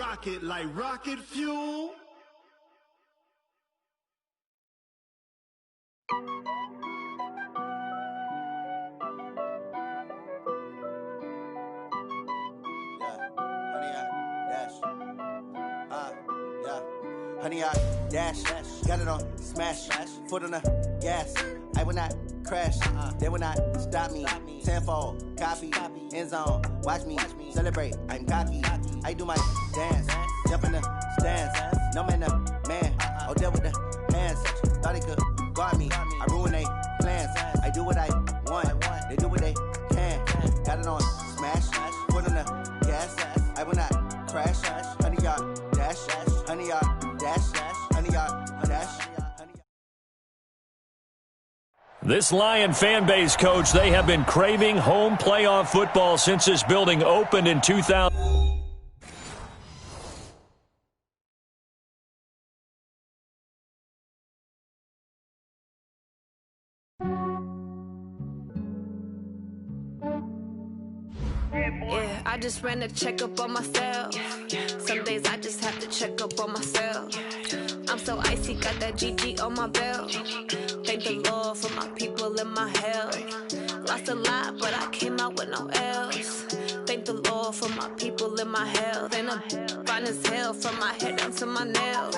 rocket like rocket fuel. Honey, I dash, got it on smash, foot on the gas. I will not crash, they will not stop me. Tenfold, copy, end zone, watch me celebrate. I'm cocky, I do my dance, jump in the stands. No man, the man, oh, deal with the hands. Thought he could guard me, I ruin they plans. I do what I want, they do what they can. Got it on smash, foot on the gas. I will not crash, honey, y'all dash, honey, y'all. This Lion fan base, Coach, they have been craving home playoff football since this building opened in 2000. Yeah, I just ran a checkup on myself. Some days I just have to check up on myself. I'm so icy, got that GG on my belt. Thank the Lord for my people and my health. Lost a lot, but I came out with no L's. Thank the Lord for my people and my health. And I'm fine as hell from my head down to my nails.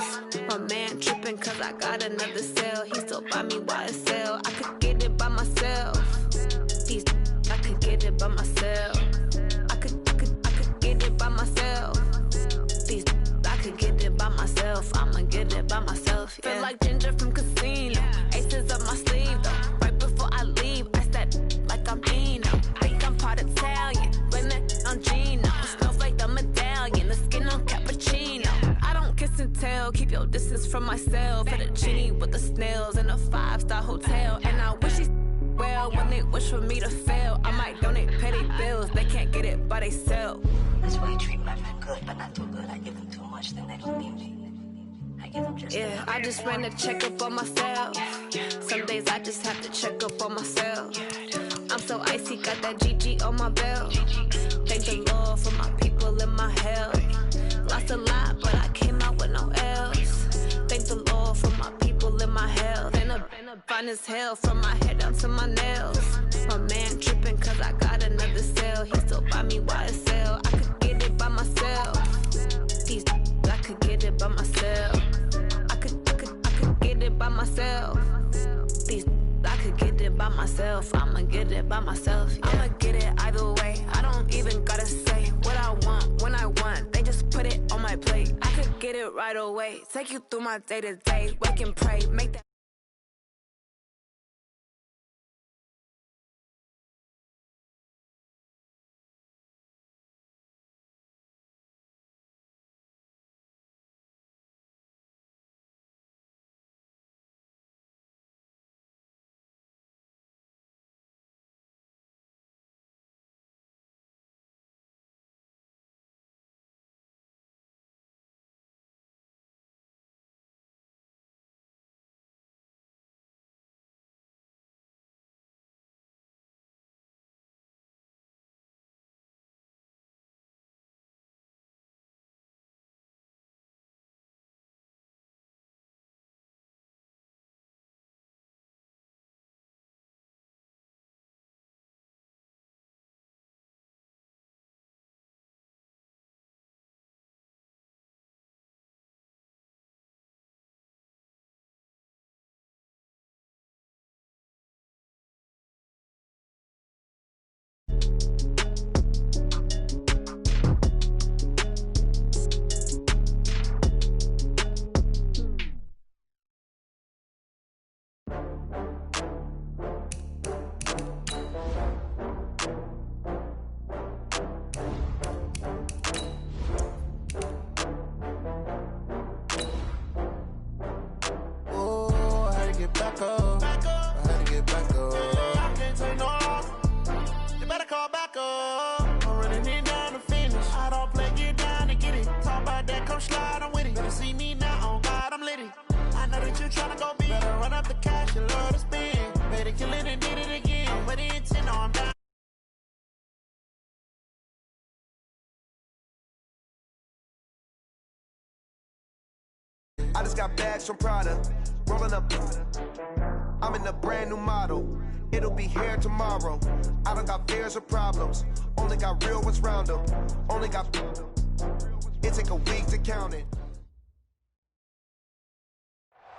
My man tripping cause I got another cell. He still buy me YSL. I could get it by myself. These I could get it by myself. I could get it by myself. These I could get it by myself. I'ma get it by myself. Yeah. Feel like Ginger from Casino. Aces up my sleeve though. Right before I leave, I step like I'm Dino. Think I'm part Italian, blame that on Gino. Smells like the medallion, the skin on cappuccino. I don't kiss and tell, keep your distance from myself. Fettuccine with the snails in a 5-star hotel. And I wish he's well when they wish for me to fail. I might donate petty bills, they can't get it by themselves. That's why I treat my friend good, but not too good. I give them too much, then they don't need me. I give them just yeah, I just ran a checkup on myself. Some days I just have to check up on myself. I'm so icy, got that GG on my belt. Thank the Lord for my people and my health. Lost a lot, but I came out with no L's. Thank the Lord for my people and my health. And I'm fine as hell from my head down to my nails. My man tripping cause I got another cell. He still buy me YSL. I could get it by myself. These I could get it by myself. I could get it by myself. These I could get it by myself. I'ma get it by myself. Yeah. I'ma get it either way. I don't even gotta say what I want when I want. They just put it on my plate. I could get it right away. Take you through my day to day. Wake and pray. Make that. back up. I had to get back up. I can't take no loss. You better call back up. I'm running it down to finish. I don't play, get down to get it. Talk about that, come slide, I'm with it. Better see me now, on God, I'm litty. I know that you tryna go big. Better run up the cash, you love to spend. Better kill it and did it again. I'm with the intent, I'm down. I just got bags from Prada, rolling up. I'm in a brand new model. It'll be here tomorrow. I don't got fears or problems. Only got real ones round them. Only got. It take a week to count it.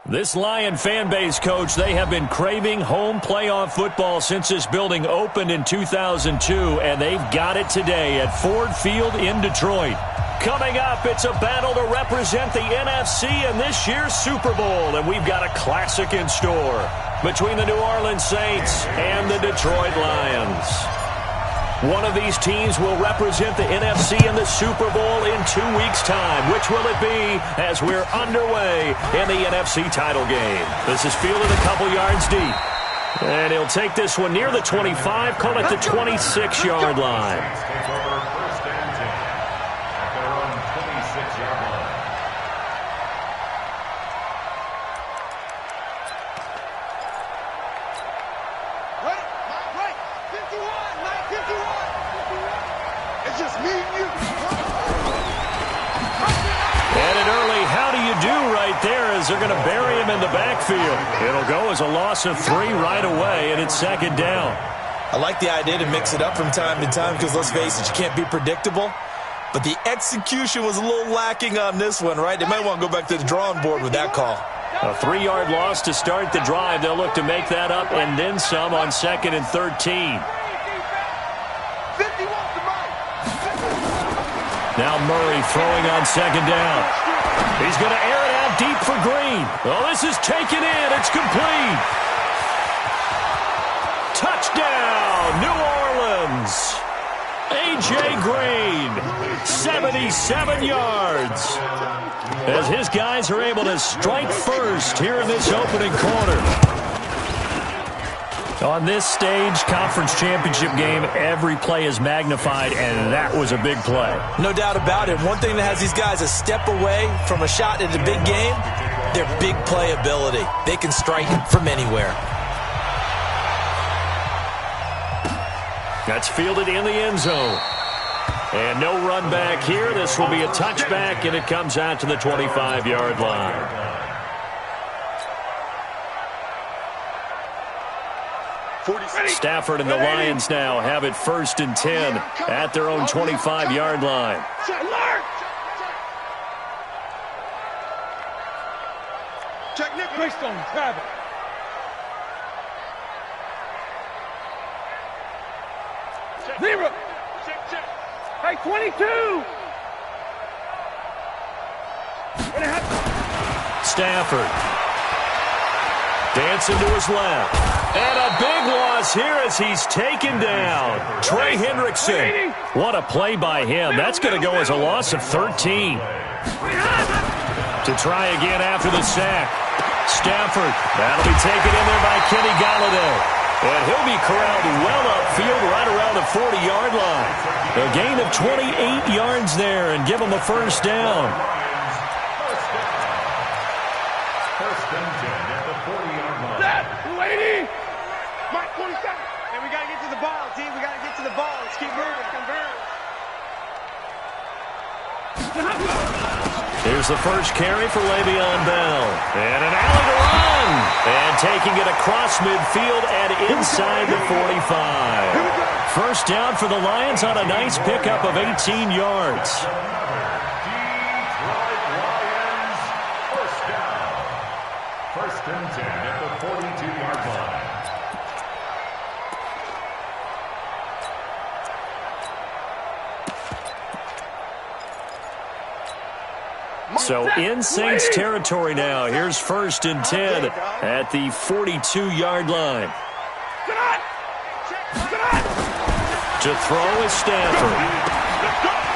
This Lion fan base, Coach, they have been craving home playoff football since this building opened in 2002, and they've got it today at Ford Field in Detroit. Coming up, it's a battle to represent the NFC in this year's Super Bowl, and we've got a classic in store between the New Orleans Saints and the Detroit Lions. One of these teams will represent the NFC in the Super Bowl in 2 weeks' time. Which will it be as we're underway in the NFC title game? This is fielded a couple yards deep. And he'll take this one near the 25, call it the 26-yard line. They're going to bury him in the backfield. It'll go as a loss of 3 right away, and it's second down. I like the idea to mix it up from time to time because, let's face it, you can't be predictable. But the execution was a little lacking on this one, right? They might want to go back to the drawing board with that call. A 3-yard loss to start the drive. They'll look to make that up and then some on 2nd and 13. Now Murray throwing on 2nd down. He's going to air it out deep for Green. Oh, this is taken in. It's complete. Touchdown, New Orleans. A.J. Green, 77 yards. As his guys are able to strike first here in this opening quarter. On this stage, conference championship game, every play is magnified, and that was a big play. No doubt about it. One thing that has these guys a step away from a shot at a big game, their big play ability. They can strike from anywhere. That's fielded in the end zone. And no run back here. This will be a touchback, and it comes out to the 25-yard line. Stafford and the Lions now have it 1st and 10 at their own 25-yard line. Check Nick Greystone, grab it. Zero. Hey, 22. Stafford dancing to his left. And a big loss here as he's taken down. Trey Hendrickson. What a play by him. That's going to go as a loss of 13. To try again after the sack. Stafford. That'll be taken in there by Kenny Golladay. And he'll be corralled well upfield right around the 40-yard line. A gain of 28 yards there and give him a first down. First and 10 at the 40-yard line. Set, 280. Mike, 27. And we got to get to the ball, team. We got to get to the ball. Let's keep moving. Here's the first carry for Le'Veon Bell. And an alley to run. And taking it across midfield and inside the 45. First down for the Lions on a nice pickup of 18 yards. Detroit Lions, first down. First and 10 at the 42-yard line. So in Saints territory now. Here's 1st and 10 at the 42-yard line. To throw is Stafford.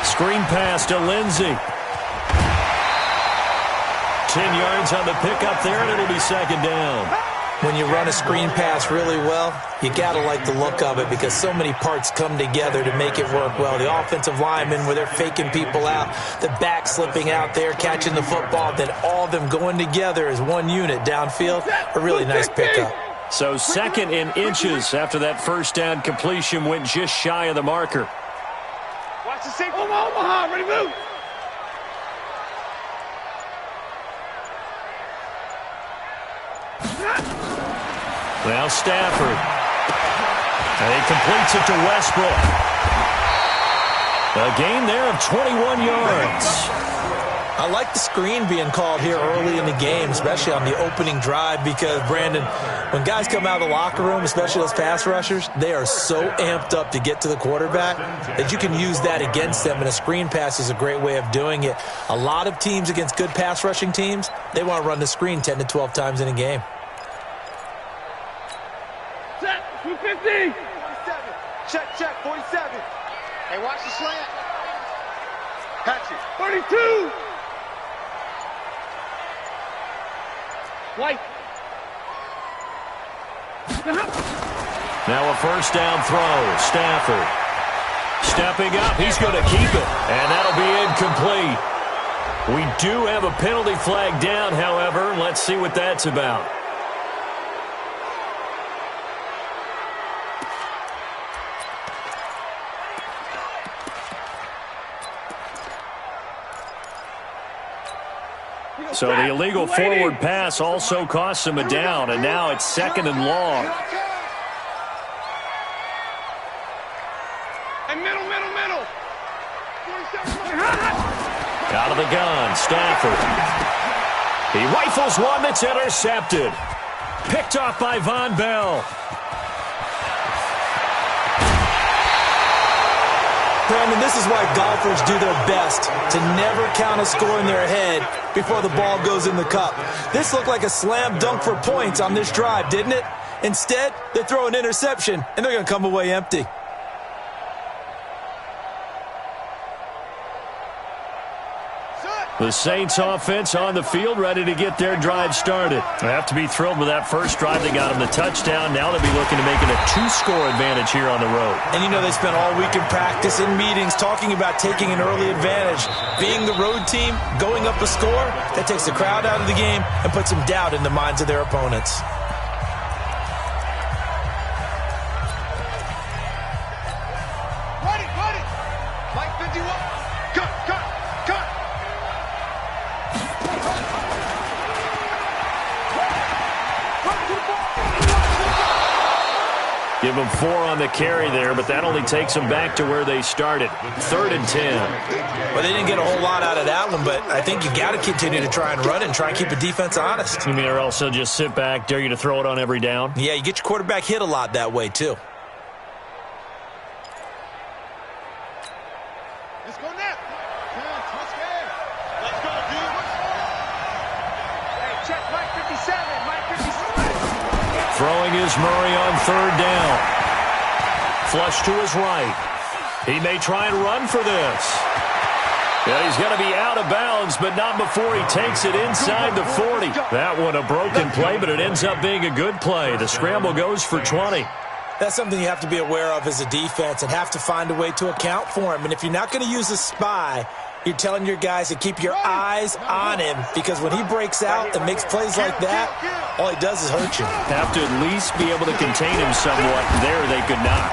Screen pass to Lindsey. 10 yards on the pickup there, and it'll be second down. When you run a screen pass really well, you got to like the look of it because so many parts come together to make it work well. The offensive linemen, where they're faking people out, the back slipping out there, catching the football, then all of them going together as one unit downfield. A really nice pickup. So 2nd and inches after that first down completion went just shy of the marker. Watch the safety. Omaha, ready to move. Now Stafford. And he completes it to Westbrook. A gain there of 21 yards. I like the screen being called here early in the game, especially on the opening drive, because, Brandon, when guys come out of the locker room, especially those pass rushers, they are so amped up to get to the quarterback that you can use that against them, and a screen pass is a great way of doing it. A lot of teams against good pass rushing teams, they want to run the screen 10 to 12 times in a game. Set, 250. 47. Check, 47. Hey, watch the slant. Catch it. 32. White. Now a first down throw. Stafford stepping up. He's going to keep it. And that'll be incomplete. We do have a penalty flag down, however. Let's see what that's about. So the illegal forward pass also costs him a down, and now it's 2nd and long. And middle. Out of the gun, Stafford. He rifles one that's intercepted. Picked off by Von Bell. Brandon, this is why golfers do their best to never count a score in their head before the ball goes in the cup. This looked like a slam dunk for points on this drive, didn't it? Instead, they throw an interception, and they're going to come away empty. The Saints offense on the field, ready to get their drive started. They have to be thrilled with that first drive. They got them the touchdown. Now they'll be looking to make it a 2-score advantage here on the road. And you know they spent all week in practice and meetings talking about taking an early advantage. Being the road team, going up a score, that takes the crowd out of the game and puts some doubt in the minds of their opponents. Ready. Like 51. Cut. Give them 4 on the carry there, but that only takes them back to where they started. 3rd and 10. Well, they didn't get a whole lot out of that one, but I think you got to continue to try and run it and try and keep the defense honest. You mean, or else they'll just sit back, dare you to throw it on every down? Yeah, you get your quarterback hit a lot that way, too. Let's go now. Let's go, dude. Hey, check Mike 57. Throwing is Murray on 3rd down. Flush to his right. He may try and run for this. Yeah, he's going to be out of bounds, but not before he takes it inside the 40. That one a broken play, but it ends up being a good play. The scramble goes for 20. That's something you have to be aware of as a defense and have to find a way to account for him. And if you're not going to use a spy, you're telling your guys to keep your eyes on him, because when he breaks out and makes plays like that, all he does is hurt you. Have to at least be able to contain him somewhat. There they could not.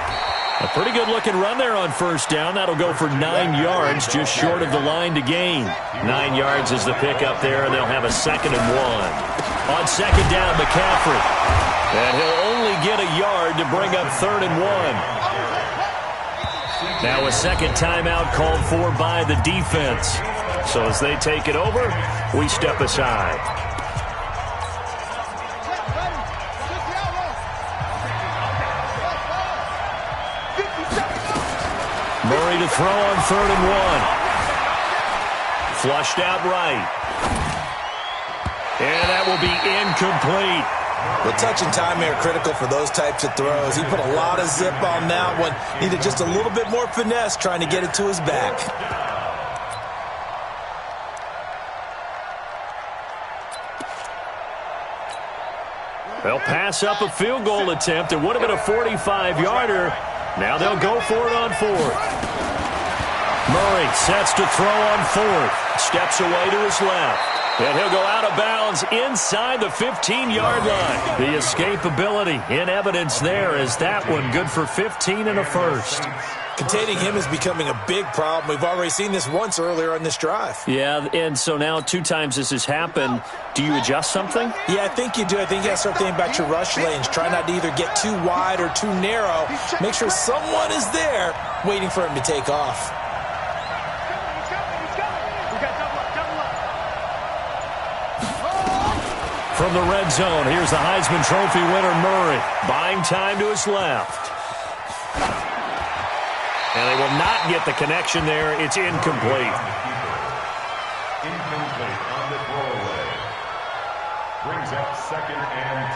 A pretty good-looking run there on 1st down. That'll go for 9 yards, just short of the line to gain. 9 yards is the pickup there, and they'll have a 2nd and 1. On 2nd down, McCaffrey. And he'll only get a yard to bring up 3rd and 1. Now a 2nd timeout called for by the defense. So as they take it over, we step aside. Murray to throw on 3rd and 1. Flushed out right. And that will be incomplete. The touch and time are critical for those types of throws. He put a lot of zip on that one. Needed just a little bit more finesse trying to get it to his back. They'll pass up a field goal attempt. It would have been a 45-yarder. Now they'll go for it on 4th. Murray sets to throw on 4th. Steps away to his left. And he'll go out of bounds inside the 15-yard line. The escapability in evidence there is that one good for 15 and a first. Containing him is becoming a big problem. We've already seen this once earlier on this drive. Yeah, and so now 2 times this has happened. Do you adjust something? Yeah, I think you do. I think you got to start thinking about your rush lanes. Try not to either get too wide or too narrow. Make sure someone is there waiting for him to take off. From the red zone, here's the Heisman Trophy winner, Murray. Buying time to his left. And they will not get the connection there. It's incomplete. Incomplete on the throwaway. Brings up 2nd and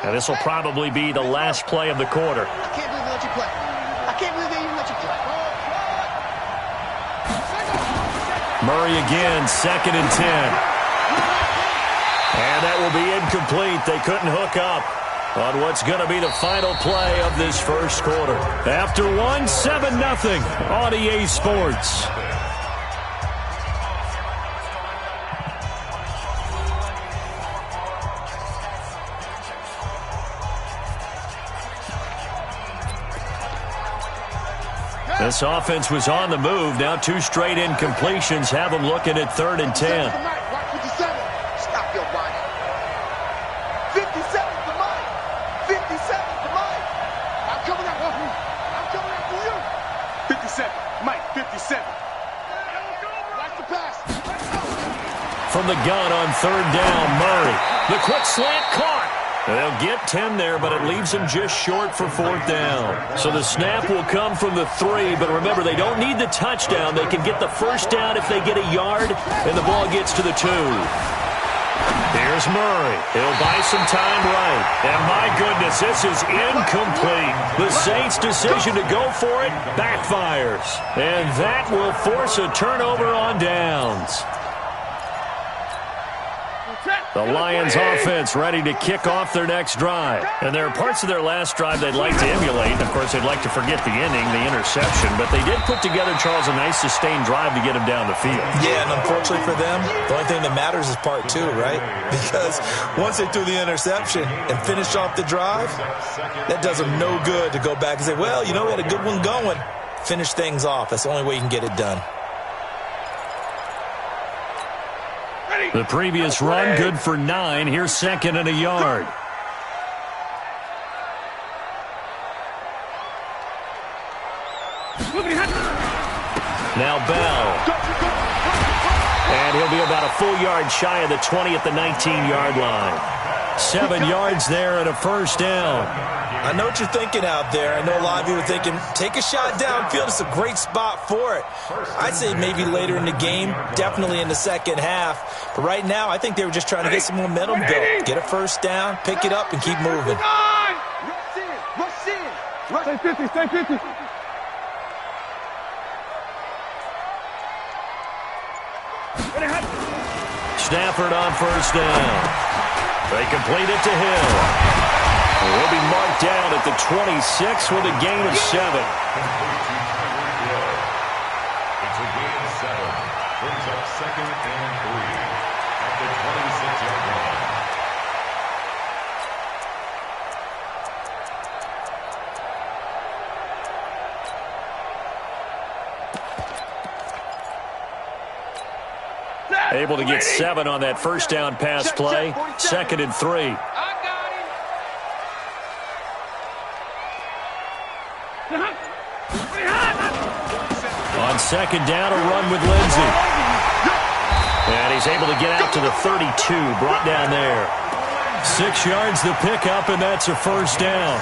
10. And this will probably be the last play of the quarter. I can't believe they let you play. I can't believe they even let you play. Murray again, 2nd and 10. And that will be incomplete. They couldn't hook up on what's going to be the final play of this first quarter. After 7-0 on EA Sports. This offense was on the move. Now 2 straight incompletions have them looking at 3rd and 10. Stop your whining. 57 to Mike. 57 to Mike. I'm coming after you. I'm coming after you. 57. Mike, 57. Watch the pass. From the gun on 3rd down, Murray. The quick slant caught. They'll get 10 there, but it leaves them just short for 4th down. So the snap will come from the 3, but remember, they don't need the touchdown. They can get the first down if they get a yard, and the ball gets to the 2. Here's Murray. He'll buy some time right. And my goodness, this is incomplete. The Saints' decision to go for it backfires. And that will force a turnover on downs. The Lions offense ready to kick off their next drive. And there are parts of their last drive they'd like to emulate. Of course, they'd like to forget the ending, the interception. But they did put together, Charles, a nice sustained drive to get him down the field. Yeah, and unfortunately for them, the only thing that matters is part 2, right? Because once they threw the interception and finished off the drive, that does them no good to go back and say, well, you know, we had a good one going. Finish things off. That's the only way you can get it done. The previous run, good for 9. Here's 2nd and a yard. Now Bell. And he'll be about a full yard shy of the 20 at the 19-yard line. 7 yards there and a first down. I know what you're thinking out there. I know a lot of you are thinking, take a shot downfield. It's a great spot for it. I'd say maybe later in the game, definitely in the second half. But right now, I think they were just trying to get some momentum built. Get a first down, pick it up, and keep moving. Rush in. Rush in. Stay 50. Stay 50. Stafford on first down. They complete it to Hill. He'll be marked down at the 26 with a gain of 7. It's a gain of 7. Brings up 2nd and 3 at the 26-yard line. Able to get 7 on that first down pass play. 2nd and 3. On 2nd down, a run with Lindsey. And he's able to get out to the 32, brought down there. 6 yards the pickup, and that's a first down.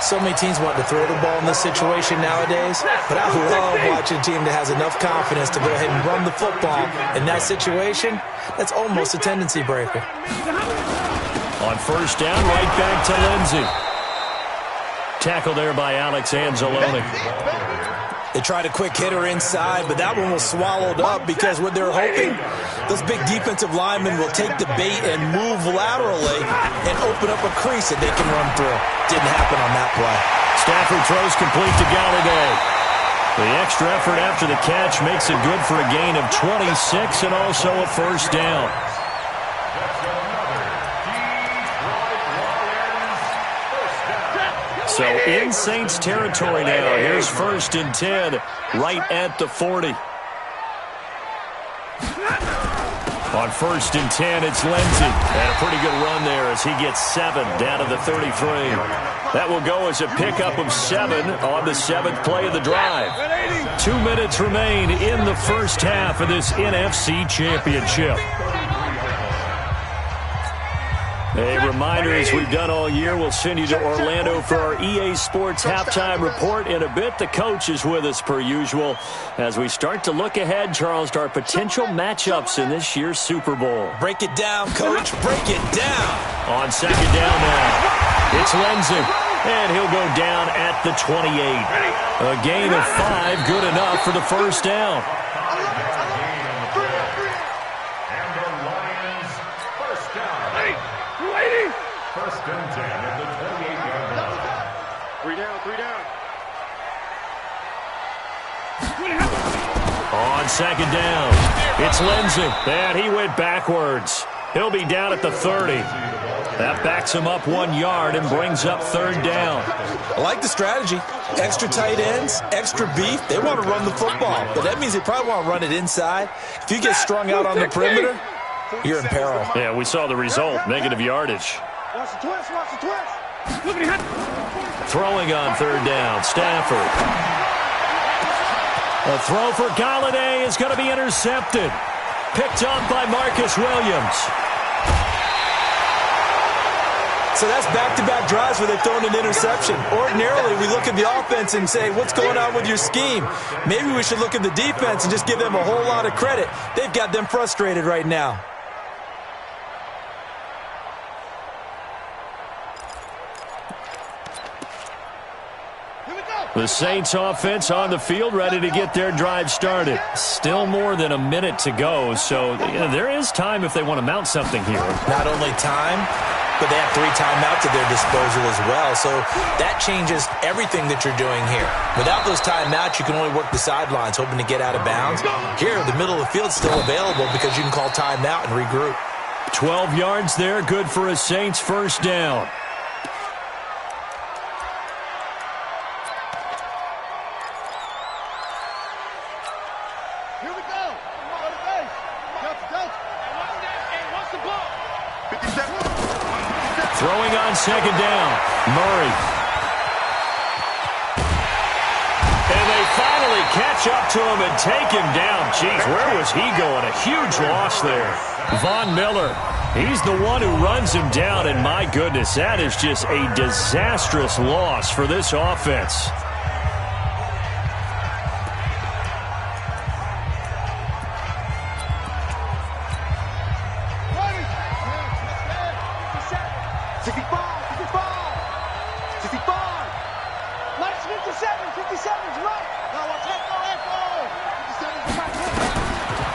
So many teams want to throw the ball in this situation nowadays, but I love watching a team that has enough confidence to go ahead and run the football. In that situation, that's almost a tendency breaker. On first down, right back to Lindsey. Tackle there by Alex Anzalone. They tried a quick hitter inside, but that one was swallowed up because what they're hoping, those big defensive linemen will take the bait and move laterally and open up a crease that they can run through. Didn't happen on that play. Stafford throws complete to Galladay. The extra effort after the catch makes it good for a gain of 26 and also a first down. So in Saints territory now. Here's 1st and 10 right at the 40. On 1st and 10, it's Lindsey. And a pretty good run there as he gets 7 down to the 33. That will go as a pickup of 7 on the 7th play of the drive. 2 minutes remain in the first half of this NFC Championship. A reminder, as we've done all year, we'll send you to Orlando for our EA Sports halftime report in a bit. The coach is with us per usual as we start to look ahead, Charles, to our potential matchups in this year's Super Bowl. Break it down, Coach. Break it down. On 2nd down now, it's Lindsey, and he'll go down at the 28. A gain of 5, good enough for the first down. First and 10 at the 28-yard line. 3 down. On 2nd down, it's Lindsey, and he went backwards. He'll be down at the 30. That backs him up 1 yard and brings up 3rd down. I like the strategy. Extra tight ends, extra beef. They want to run the football, but that means they probably want to run it inside. If you get strung out on the perimeter, you're in peril. Yeah, we saw the result, negative yardage. Watch the twist. Throwing on 3rd down, Stafford. A throw for Galladay is going to be intercepted. Picked up by Marcus Williams. So that's back-to-back drives where they've thrown an interception. Ordinarily, we look at the offense and say, what's going on with your scheme? Maybe we should look at the defense and just give them a whole lot of credit. They've got them frustrated right now. The Saints offense on the field, ready to get their drive started. Still more than a minute to go, so there is time if they want to mount something here. Not only time, but they have 3 timeouts at their disposal as well, so that changes everything that you're doing here. Without those timeouts, you can only work the sidelines, hoping to get out of bounds. Here, the middle of the field's still available because you can call timeout and regroup. 12 yards there, good for a Saints first down. Throwing on 2nd down, Murray. And they finally catch up to him and take him down. Jeez, where was he going? A huge loss there. Von Miller, he's the one who runs him down, and my goodness, that is just a disastrous loss for this offense.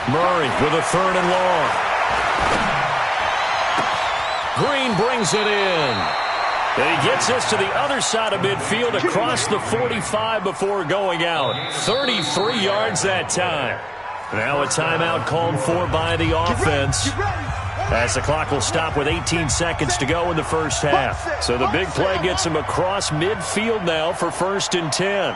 Murray with a 3rd and long. Green brings it in. And he gets us to the other side of midfield across the 45 before going out. 33 yards that time. Now a timeout called for by the offense, as the clock will stop with 18 seconds to go in the first half. So the big play gets him across midfield now for 1st and 10.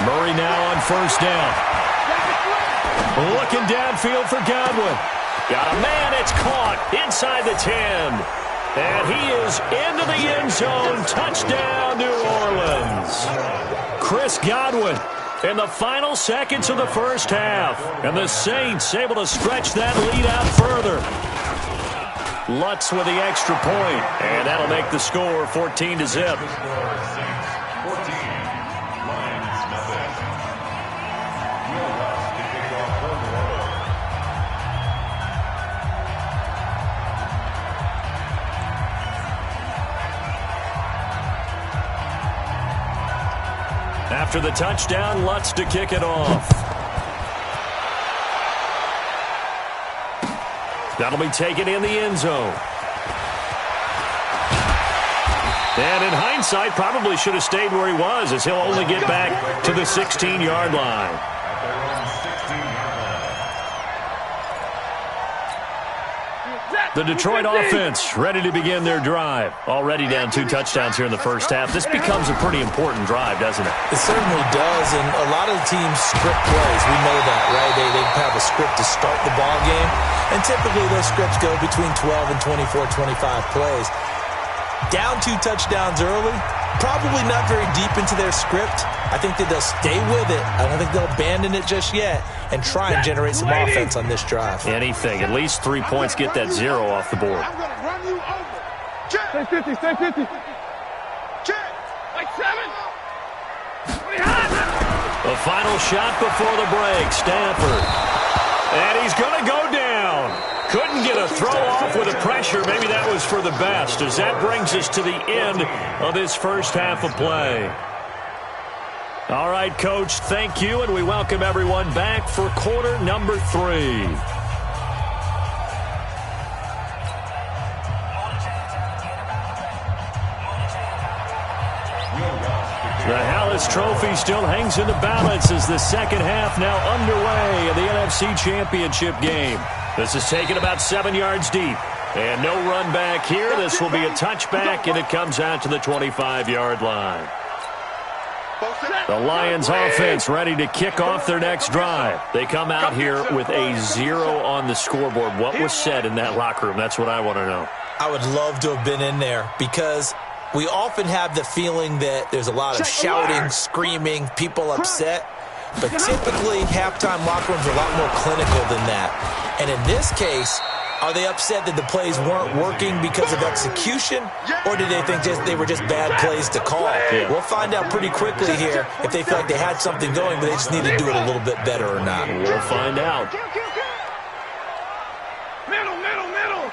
Murray now on 1st down. Looking downfield for Godwin. Got a man, it's caught inside the 10. And he is into the end zone. Touchdown, New Orleans. Chris Godwin in the final seconds of the first half. And the Saints able to stretch that lead out further. Lutz with the extra point. And that'll make the score 14-0. After the touchdown, Lutz to kick it off. That'll be taken in the end zone. And in hindsight, probably should have stayed where he was, as he'll only get back to the 16-yard line. The Detroit offense ready to begin their drive. Already down 2 touchdowns here in the first half. This becomes a pretty important drive, doesn't it? It certainly does, and a lot of the teams script plays. We know that, right? They have a script to start the ball game, and typically those scripts go between 12 and 24, 25 plays. Down 2 touchdowns early, probably not very deep into their script. I think that they'll stay with it. I don't think they'll abandon it just yet and try and generate some offense on this drive. Anything. At least 3 points, get that 0 off the board. I'm going to run you over. Check. Stay 50, stay 50. Check. Like 7. The final shot before the break. Stafford. And he's going to go down. Couldn't get a throw off with the pressure. Maybe that was for the best, as that brings us to the end of this first half of play. All right, Coach, thank you, and we welcome everyone back for quarter number 3. The Hallis Trophy still hangs in the balance as the second half now underway in the NFC Championship game. This is taken about 7 yards deep. And no run back here. This will be a touchback, and it comes out to the 25-yard line. The Lions offense ready to kick off their next drive. They come out here with a 0 on the scoreboard. What was said in that locker room? That's what I want to know. I would love to have been in there, because we often have the feeling that there's a lot of shouting, screaming, people upset. But typically, halftime locker rooms are a lot more clinical than that. And in this case, are they upset that the plays weren't working because of execution, or did they think they were just bad plays to call? Yeah. We'll find out pretty quickly here if they feel like they had something going, but they just need to do it a little bit better or not. We'll find out. Middle, middle, middle.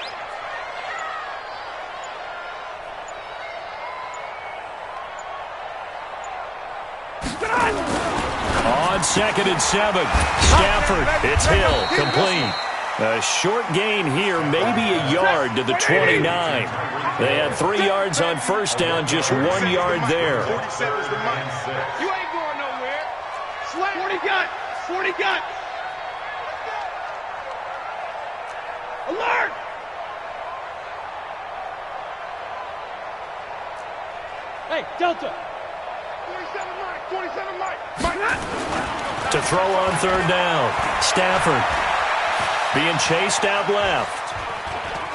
On 2nd and 7. Stafford, it's Hill, complete. A short gain here, maybe a yard to the 29. They had 3 yards on first down, just 1 yard there. 47 is the money. You ain't going nowhere. 40 got. 40 got. Alert! Hey, Delta. 47 Mike. 47 Mike. To throw on 3rd down. Stafford being chased out left.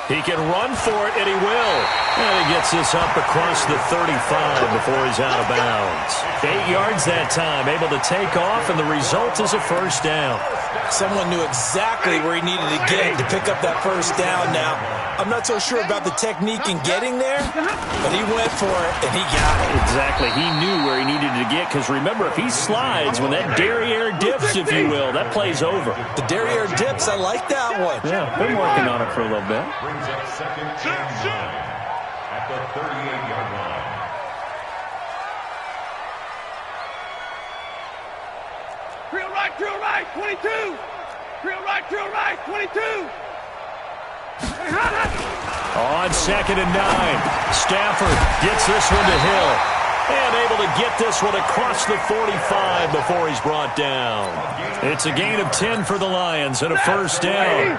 He can run for it, and he will. And he gets this up across the 35 before he's out of bounds. 8 yards that time, able to take off, and the result is a first down. Someone knew exactly where he needed to get to pick up that first down now. I'm not so sure about the technique in getting there, but he went for it, and he got it. Exactly. He knew where he needed to get, because remember, if he slides, when that derriere dips, if you will, that play's over. The derriere dips, I like that one. Yeah, been working on it for a little bit. Brings up 2nd and 9 at the 38-yard line. Drill right, 22. Drill right, 22. On 2nd and 9, Stafford gets this one to Hill. And able to get this one across the 45 before he's brought down. It's a gain of 10 for the Lions and a first down.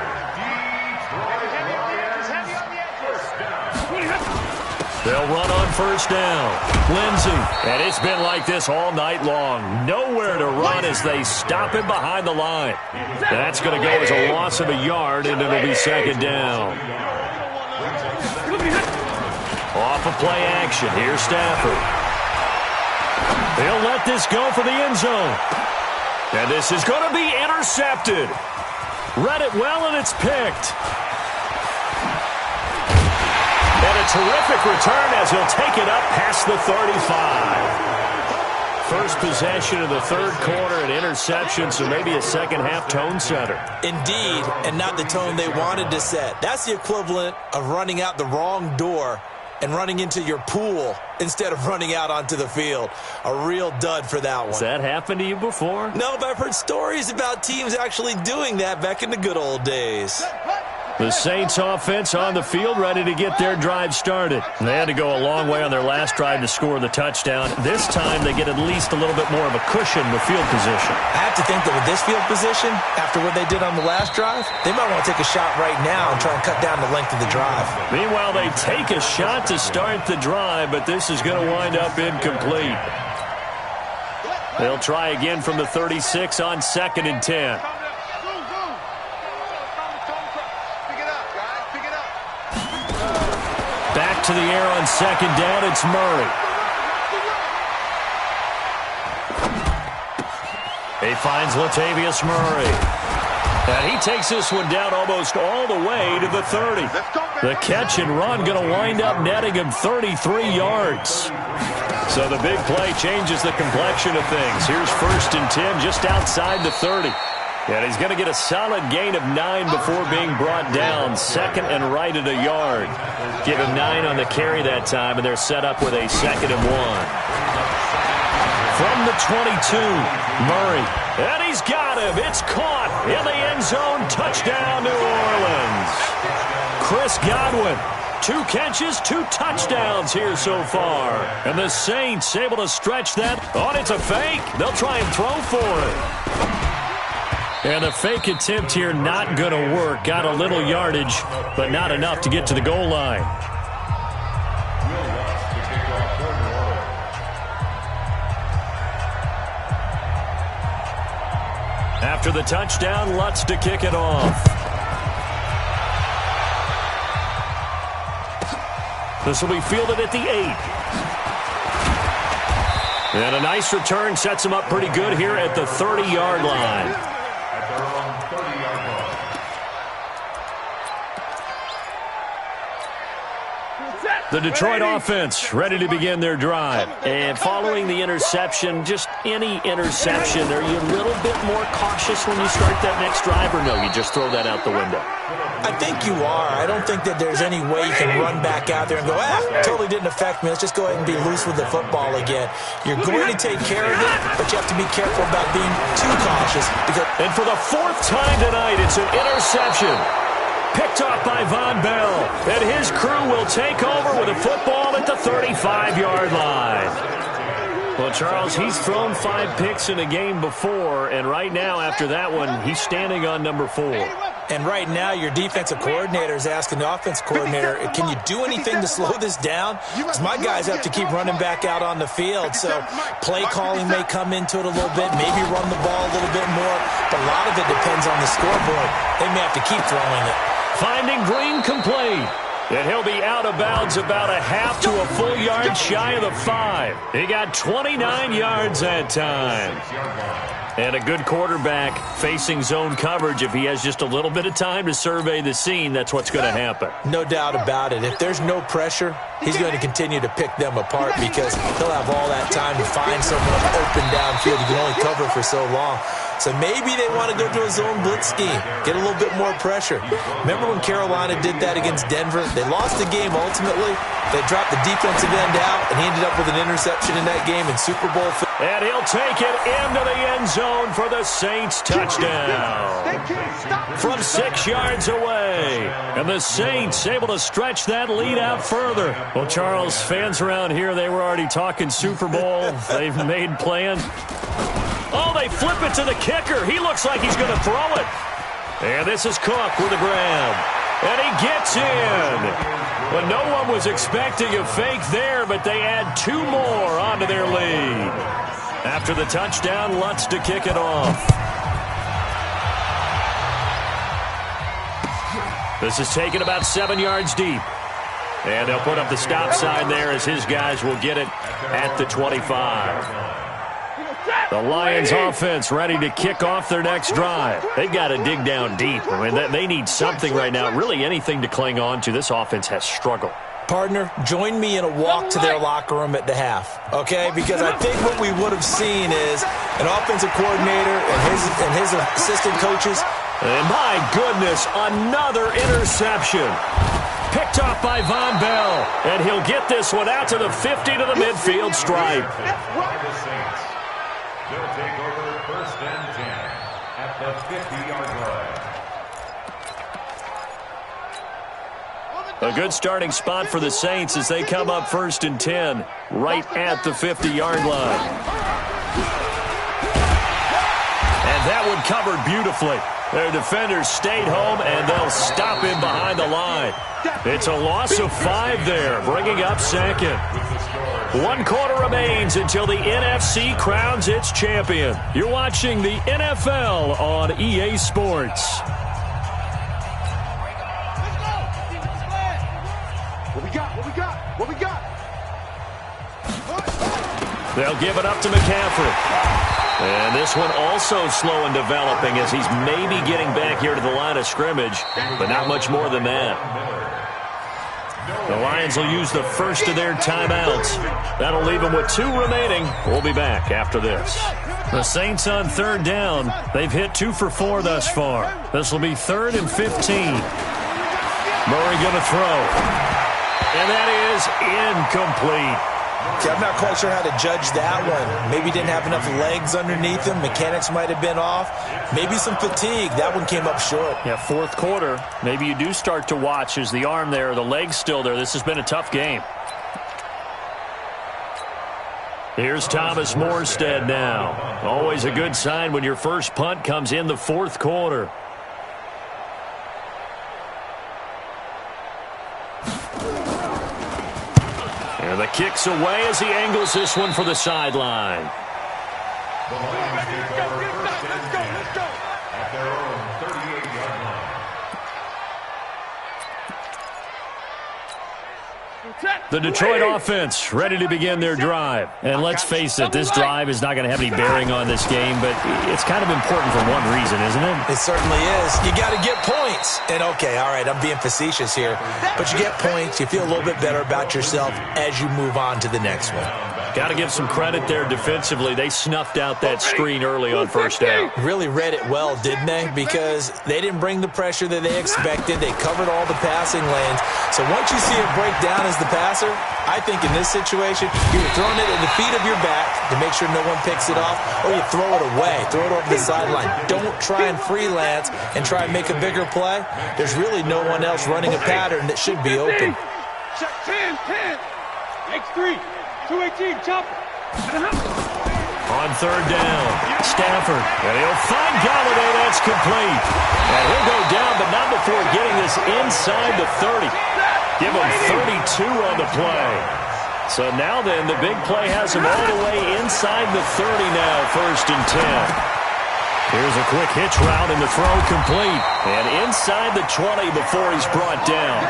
They'll run on first down. Lindsey. And it's been like this all night long. Nowhere to run as they stop him behind the line. That's going to go as a loss of a yard, and it'll be 2nd down. Off of play action. Here's Stafford. They'll let this go for the end zone. And this is going to be intercepted. Read it well, and it's picked. And a terrific return as he'll take it up past the 35. First possession of the 3rd quarter, an interception, so maybe a second-half tone setter. Indeed, and not the tone they wanted to set. That's the equivalent of running out the wrong door and running into your pool instead of running out onto the field. A real dud for that one. Has that happened to you before? No, but I've heard stories about teams actually doing that back in the good old days. The Saints offense on the field, ready to get their drive started. They had to go a long way on their last drive to score the touchdown. This time they get at least a little bit more of a cushion with field position. I have to think that with this field position, after what they did on the last drive, they might want to take a shot right now and try and cut down the length of the drive. Meanwhile, they take a shot to start the drive, but this is going to wind up incomplete. They'll try again from the 36 on 2nd and 10. Back to the air on 2nd down, it's Murray. He finds Latavius Murray. And he takes this one down almost all the way to the 30. The catch and run going to wind up netting him 33 yards. So the big play changes the complexion of things. Here's 1st and 10 just outside the 30. And he's going to get a solid gain of 9 before being brought down. 2nd and right at a yard. Give him 9 on the carry that time, and they're set up with a 2nd and 1. From the 22, Murray. And he's got him. It's caught in the end zone. Touchdown, New Orleans. Chris Godwin. 2 catches, 2 touchdowns here so far. And the Saints able to stretch that. Oh, it's a fake. They'll try and throw for it. And the fake attempt here not going to work. Got a little yardage, but not enough to get to the goal line. After the touchdown, Lutz to kick it off. This will be fielded at the 8. And a nice return sets him up pretty good here at the 30-yard line. The Detroit offense ready to begin their drive. And following the interception, just any interception, are you a little bit more cautious when you start that next drive, or no, you just throw that out the window? I think you are. I don't think that there's any way you can run back out there and go, totally didn't affect me. Let's just go ahead and be loose with the football again. You're going to take care of it, but you have to be careful about being too cautious. And for the 4th time tonight, it's an interception. Picked off by Von Bell. And his crew will take over with a football at the 35-yard line. Well, Charles, he's thrown 5 picks in a game before, and right now, after that one, he's standing on number 4. And right now, your defensive coordinator is asking the offensive coordinator, can you do anything to slow this down? Because my guys have to keep running back out on the field. So play calling may come into it a little bit, maybe run the ball a little bit more. But a lot of it depends on the scoreboard. They may have to keep throwing it. Finding Green complete. And he'll be out of bounds about a half to a full yard shy of the 5. He got 29 yards that time. And a good quarterback facing zone coverage. If he has just a little bit of time to survey the scene, that's what's going to happen. No doubt about it. If there's no pressure, he's going to continue to pick them apart because he'll have all that time to find someone open downfield. He can only cover for so long. So maybe they want to go to a zone blitz scheme, get a little bit more pressure. Remember when Carolina did that against Denver? They lost the game ultimately. They dropped the defensive end out, and he ended up with an interception in that game in Super Bowl. And he'll take it into the end zone for the Saints touchdown. From 6 yards away. And the Saints able to stretch that lead out further. Well, Charles, fans around here, they were already talking Super Bowl. They've made plans. Oh, they flip it to the kicker. He looks like he's going to throw it. And this is Cook with a grab. And he gets in. Well, no one was expecting a fake there, but they add 2 more onto their lead. After the touchdown, Lutz to kick it off. This is taken about 7 yards deep. And they'll put up the stop sign there as his guys will get it at the 25. The Lions offense ready to kick off their next drive. They've got to dig down deep. I mean, they need something right now, really anything to cling on to. This offense has struggled. Partner, join me in a walk to their locker room at the half, okay? Because I think what we would have seen is an offensive coordinator and his assistant coaches. And my goodness, another interception. Picked off by Von Bell. And he'll get this one out to the 50 to the midfield stripe. The Saints. They'll take over 1st and 10 at the 50-yard line. A good starting spot for the Saints as they come up 1st and 10 right at the 50-yard line. And that one covered beautifully. Their defenders stayed home, and they'll stop him behind the line. It's a loss of 5 there, bringing up 2nd. 1 quarter remains until the NFC crowns its champion. You're watching the NFL on EA Sports. What we got? What we got? What we got? They'll give it up to McCaffrey. And this one also slow in developing as he's maybe getting back here to the line of scrimmage, but not much more than that. The Lions will use the first of their timeouts. That'll leave them with 2 remaining. We'll be back after this. The Saints on 3rd down. They've hit 2 for 4 thus far. This will be 3rd and 15. Murray going to throw. And that is incomplete. I'm not quite sure how to judge that one. Maybe didn't have enough legs underneath him. Mechanics might have been off. Maybe some fatigue. That one came up short. Yeah, 4th quarter. Maybe you do start to watch. Is the arm there, the leg's still there? This has been a tough game. Here's Thomas Morstead now. Always a good sign when your first punt comes in the 4th quarter. And the kick's away as he angles this one for the sideline. The Lions take over 1st and 10 at their own 38-yard line. The Detroit offense ready to begin their drive. And let's face it, this drive is not going to have any bearing on this game, but it's kind of important for one reason, isn't it? It certainly is. You got to get points. And okay, all right, I'm being facetious here, but you get points, you feel a little bit better about yourself as you move on to the next one. Got to give some credit there defensively. They snuffed out that screen early on 1st down. Really read it well, didn't they? Because they didn't bring the pressure that they expected. They covered all the passing lanes. So once you see it break down as the passer, I think in this situation, you're throwing it at the feet of your back to make sure no one picks it off, or you throw it away, throw it over the sideline. Don't try and freelance and try and make a bigger play. There's really no one else running a pattern that should be open. Check 10, X3, 218, chopper. On 3rd down, Stafford, and he'll find Galladay. That's complete. And he'll go down, but not before getting this inside the 30. Give him 32 on the play. So now then, the big play has him all the way inside the 30 now, 1st and 10. Here's a quick hitch route, and the throw complete. And inside the 20 before he's brought down.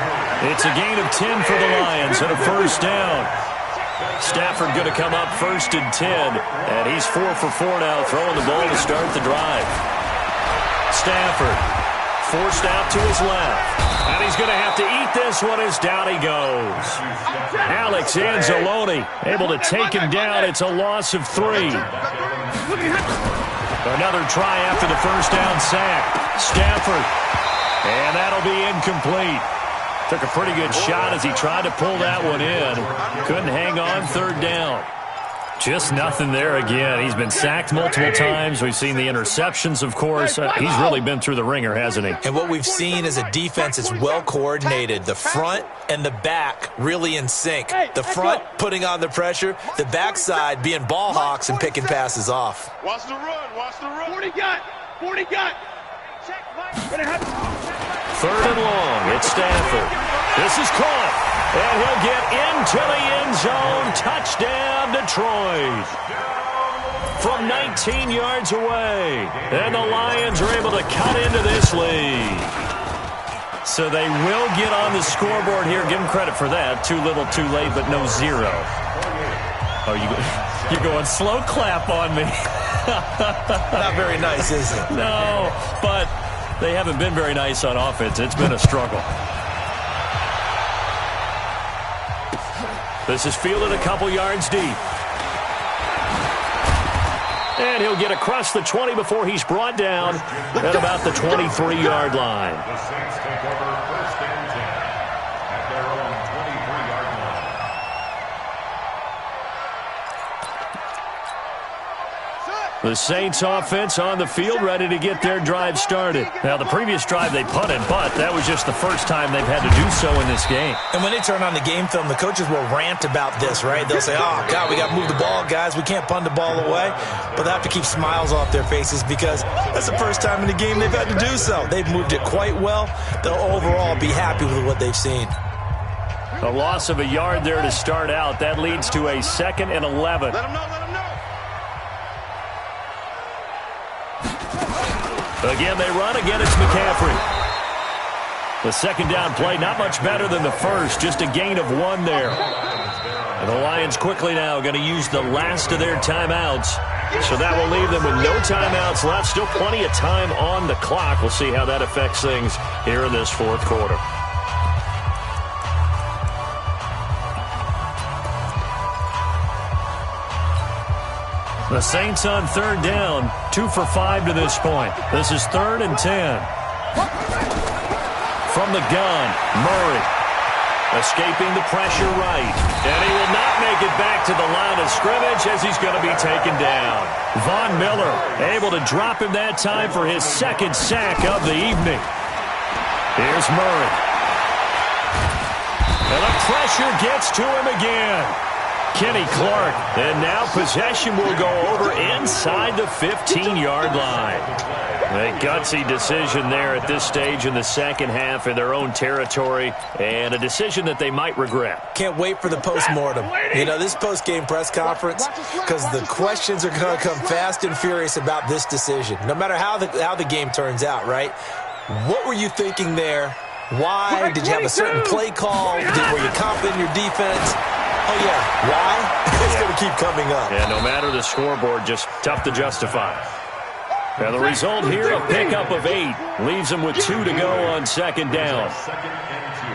It's a gain of 10 for the Lions and a 1st down. Stafford going to come up 1st and 10, and he's 4 for 4 now, throwing the ball to start the drive. Stafford forced out to his left, and he's going to have to eat this one as down he goes. Alex Anzalone able to take him down. It's a loss of 3. Another try after the 1st down sack. Stafford, and that'll be incomplete. Took a pretty good shot as he tried to pull that one in. Couldn't hang on 3rd down. Just nothing there again. He's been sacked multiple times. We've seen the interceptions, of course. He's really been through the ringer, hasn't he? And what we've seen is a defense that's well coordinated. The front and the back really in sync. The front putting on the pressure. The backside being ball hawks and picking passes off. Watch the run. Watch the run. 40 got. 40 got. 3rd and long. It's Stafford. This is caught. And he'll get into the end zone. Touchdown, Detroit. From 19 yards away. And the Lions are able to cut into this lead. So they will get on the scoreboard here. Give them credit for that. Too little, too late, but no 0. Oh, you're going slow clap on me. Not very nice, is it? No, but they haven't been very nice on offense. It's been a struggle. This is fielded a couple yards deep. And he'll get across the 20 before he's brought down at about the 23-yard line. The Saints take over 1st and 10 at The Saints offense on the field, ready to get their drive started. Now, the previous drive they punted, but that was just the first time they've had to do so in this game. And when they turn on the game film, the coaches will rant about this, right? They'll say, oh, God, we got to move the ball, guys. We can't punt the ball away. But they have to keep smiles off their faces because that's the first time in the game they've had to do so. They've moved it quite well. They'll overall be happy with what they've seen. A loss of a yard there to start out. That leads to a 2nd and 11. Let him know, let him know. Again, they run. Again, it's McCaffrey. The second down play, not much better than the first. Just a gain of 1 there. And the Lions quickly now going to use the last of their timeouts. So that will leave them with no timeouts left. Still plenty of time on the clock. We'll see how that affects things here in this fourth quarter. The Saints on third down, 2 for 5 to this point. This is 3rd and 10. From the gun, Murray. Escaping the pressure right. And he will not make it back to the line of scrimmage as he's going to be taken down. Von Miller able to drop him that time for his 2nd sack of the evening. Here's Murray. And the pressure gets to him again. Kenny Clark, and now possession will go over inside the 15-yard line. A gutsy decision there at this stage in the second half in their own territory, and a decision that they might regret. Can't wait for the postmortem. You know, this post-game press conference, because the questions are going to come fast and furious about this decision, no matter how the game turns out, right? What were you thinking there? Why? Did you have a certain play call? Were you confident in your defense? Oh, yeah. Why? It's going to keep coming up. Yeah, no matter the scoreboard, just tough to justify. And the result here, a pickup of 8. Leaves them with 2 to go on second down. 2nd and 2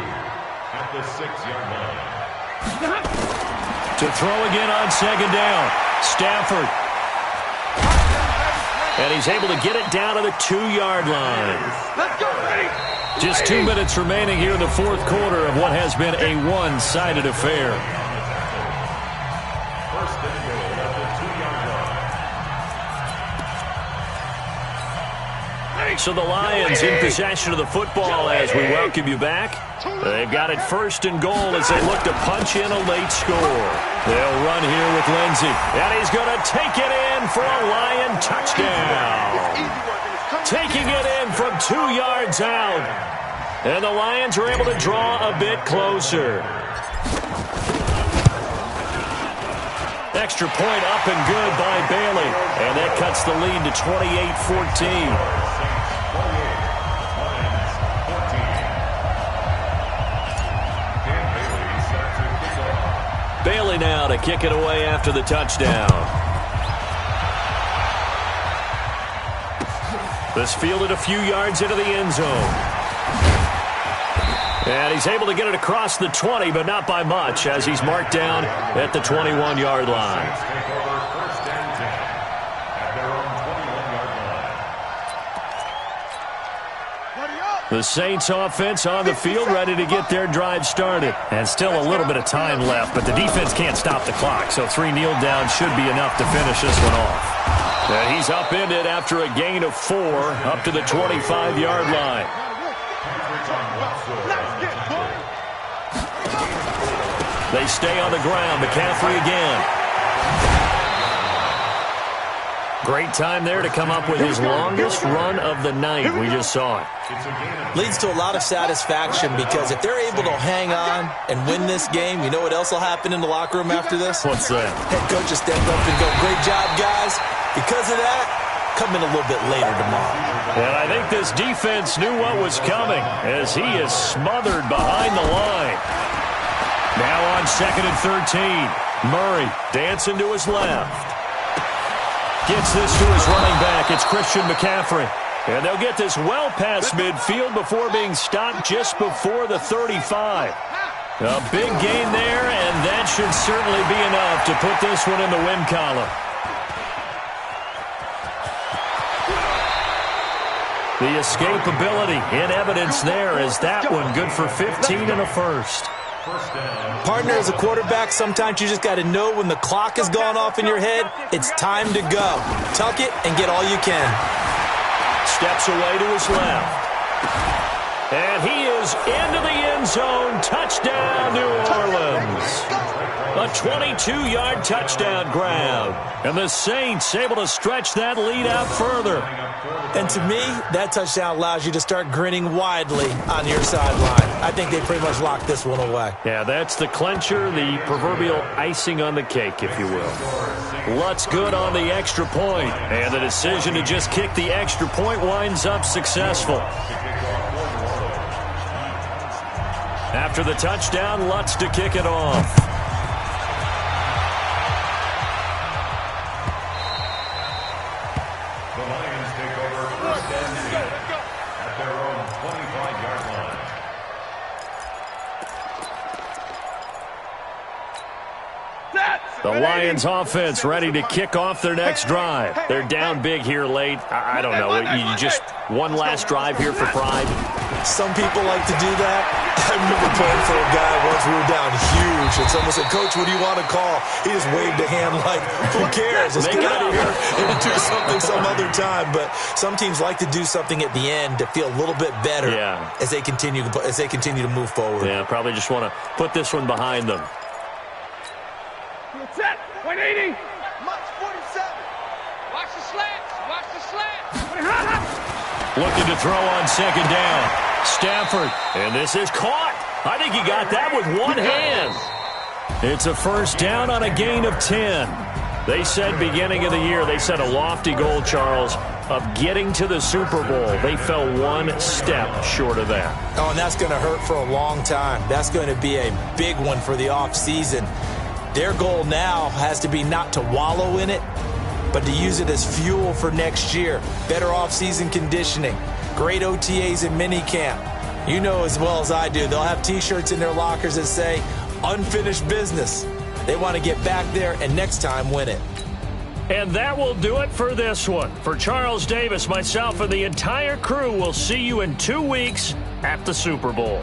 at the 6-yard line. To throw again on second down. Stafford. And he's able to get it down to the 2-yard line. Let's go, ready. Just 2 minutes remaining here in the fourth quarter of what has been a one-sided affair. First and goal at the 2-yard line. So the Lions in possession of the football as we welcome you back. They've got it 1st and goal as they look to punch in a late score. They'll run here with Lindsey. And he's going to take it in for a Lion touchdown. Taking it in from 2 yards out. And the Lions are able to draw a bit closer. Extra point up and good by Bailey. And that cuts the lead to 28-14. Bailey now to kick it away after the touchdown. This fielded a few yards into the end zone. And he's able to get it across the 20, but not by much, as he's marked down at the 21-yard line. The Saints offense on the field, ready to get their drive started. And still a little bit of time left, but the defense can't stop the clock, so 3 kneel downs should be enough to finish this one off. And he's upended after a gain of 4 up to the 25-yard line. They stay on the ground. McCaffrey again. Great time there to come up with his longest run of the night. We just saw it. Leads to a lot of satisfaction because if they're able to hang on and win this game, you know what else will happen in the locker room after this? What's that? Head coach will step up and go, great job, guys. Because of that, come in a little bit later tomorrow. And I think this defense knew what was coming as he is smothered behind the line. Now on 2nd and 13. Murray dancing to his left. Gets this to his running back. It's Christian McCaffrey. And they'll get this well past midfield before being stopped just before the 35. A big gain there, and that should certainly be enough to put this one in the win column. The escapability in evidence there as that one good for 15 and a first. First down. Partner, as a quarterback, sometimes you just got to know when the clock has gone off in your head, it's time to go. Tuck it and get all you can. Steps away to his left. And he is into the end zone. Touchdown, New Orleans. A 22-yard touchdown grab. And the Saints able to stretch that lead out further. And to me, that touchdown allows you to start grinning widely on your sideline. I think they pretty much locked this one away. Yeah, that's the clincher, the proverbial icing on the cake, if you will. Lutz good on the extra point. And the decision to just kick the extra point winds up successful. After the touchdown, Lutz to kick it off. The Lions take over first and 10 at their own 25-yard line. The Lions offense ready to kick off their next drive. They're down big here late. I don't know. You just one last drive here for pride. Some people like to do that. I remember playing for a guy once. We were down huge, and someone said, "Coach, what do you want to call?" He just waved a hand like, "Who cares? Let's get out of here and do something some other time." But some teams like to do something at the end to feel a little bit better as they continue to move forward. Yeah, probably just want to put this one behind them. Set. 180. March 47. Watch the slants. Watch the slants. Looking to throw on second down. Stafford. And this is caught. I think he got that with one hand. It's a first down on a gain of 10. They said beginning of the year, they set a lofty goal, Charles, of getting to the Super Bowl. They fell one step short of that. Oh, and that's going to hurt for a long time. That's going to be a big one for the offseason. Their goal now has to be not to wallow in it, but to use it as fuel for next year. Better off-season conditioning, great OTAs and minicamp. You know as well as I do, they'll have T-shirts in their lockers that say, unfinished business. They want to get back there and next time win it. And that will do it for this one. For Charles Davis, myself, and the entire crew, we'll see you in 2 weeks at the Super Bowl.